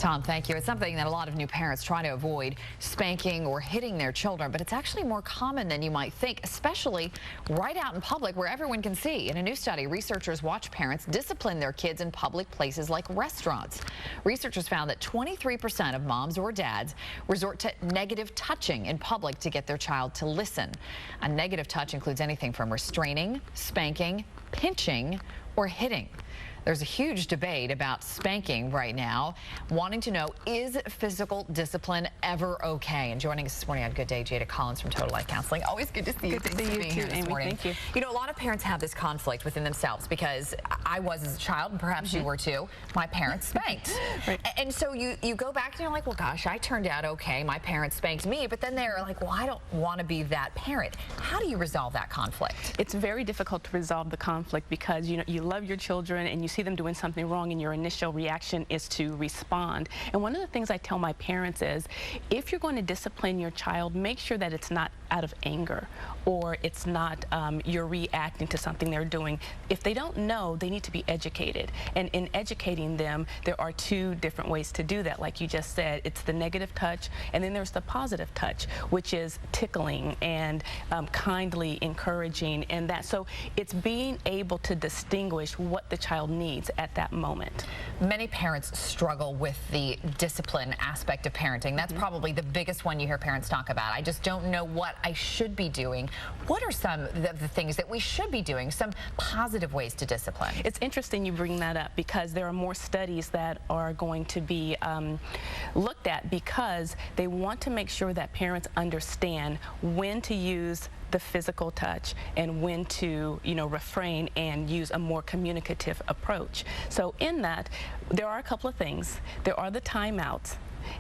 Tom, thank you. It's something that a lot of new parents try to avoid, spanking or hitting their children, but it's actually more common than you might think, especially right out in public where everyone can see. In a new study, researchers watch parents discipline their kids in public places like restaurants. Researchers found that 23% of moms or dads resort to negative touching in public to get their child to listen. A negative touch includes anything from restraining, spanking, pinching, or hitting. There's a huge debate about spanking right now, wanting to know, is physical discipline ever okay? And joining us this morning on Good Day, Jada from Total Life Counseling. Always good to see you. Good to see you too, Amy. Thank you. You know, a lot of parents have this conflict within themselves because I was as a child, and perhaps you were too. My parents spanked. Right. And so you go back and you're like, well, gosh, I turned out okay. My parents spanked me. But then they're like, well, I don't want to be that parent. How do you resolve that conflict? It's very difficult to resolve the conflict because, you know, you love your children and you see them doing something wrong and your initial reaction is to respond. And one of the things I tell my parents is, if you're going to discipline your child, make sure that it's not out of anger or it's not you're reacting to something they're doing. If they don't know, they need to be educated. And in educating them, there are two different ways to do that. Like you just said, it's the negative touch, and then there's the positive touch, which is tickling and kindly encouraging, and that. So it's being able to distinguish what the child needs at that moment. Many parents struggle with the discipline aspect of parenting. That's probably the biggest one you hear parents talk about. I just don't know what I should be doing. What are some of the things that we should be doing, some positive ways to discipline? It's interesting you bring that up because there are more studies that are going to be looked at because they want to make sure that parents understand when to use the physical touch and when to, you know, refrain and use a more communicative approach. So in that, there are a couple of things. There are the timeouts,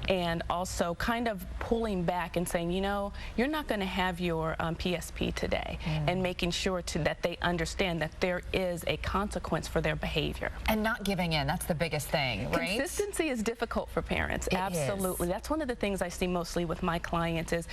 and also kind of pulling back and saying, you know, you're not going to have your PSP today, and making sure that they understand that there is a consequence for their behavior. And not giving in, that's the biggest thing, right? Consistency is difficult for parents. Absolutely. That's one of the things I see mostly with my clients is,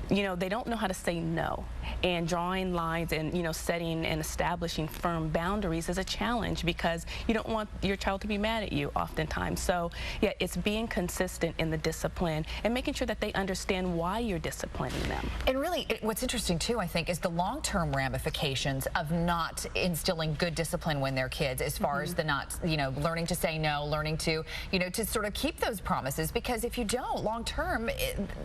you know, they don't know how to say no. And drawing lines and, you know, setting and establishing firm boundaries is a challenge because you don't want your child to be mad at you oftentimes. So, yeah, it's being consistent in the discipline and making sure that they understand why you're disciplining them. And really, what's interesting too, I think, is the long-term ramifications of not instilling good discipline when they're kids, as far as the not, you know, learning to say no, learning to, you know, to sort of keep those promises, because if you don't, long-term,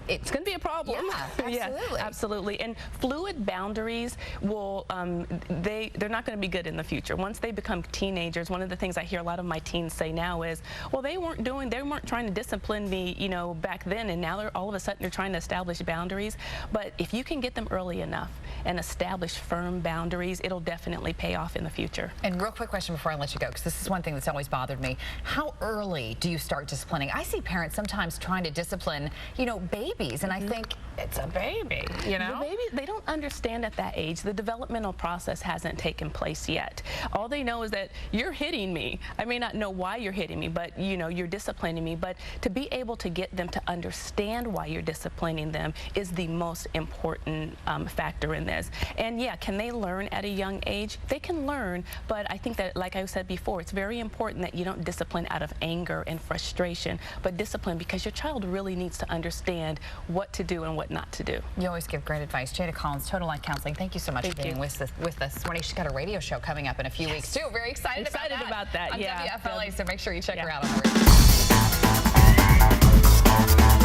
it's going to be a problem. Yeah, absolutely. Yeah, absolutely. And fluid boundaries will, they're not going to be good in the future. Once they become teenagers, one of the things I hear a lot of my teens say now is, well, they weren't trying to discipline me, you know, back then, and now all of a sudden they're trying to establish boundaries. But if you can get them early enough and establish firm boundaries, it'll definitely pay off in the future. And real quick question before I let you go, because this is one thing that's always bothered me. How early do you start disciplining? I see parents sometimes trying to discipline, you know, babies, and I think it's a baby, you know? The baby, they don't understand at that age. The developmental process hasn't taken place yet. All they know is that you're hitting me. I may not know why you're hitting me, but, you know, you're disciplining me. But to be able to get them to understand why you're disciplining them is the most important factor in this. And yeah, can they learn at a young age? They can learn, but I think that, like I said before, it's very important that you don't discipline out of anger and frustration, but discipline because your child really needs to understand what to do and what not to do. You always give great advice. Jada Collins, Total Life Counseling, thank you so much for being with us this morning. She's got a radio show coming up in a few weeks too. Very excited about that. Yeah. On WFLA, so make sure you check her out on her.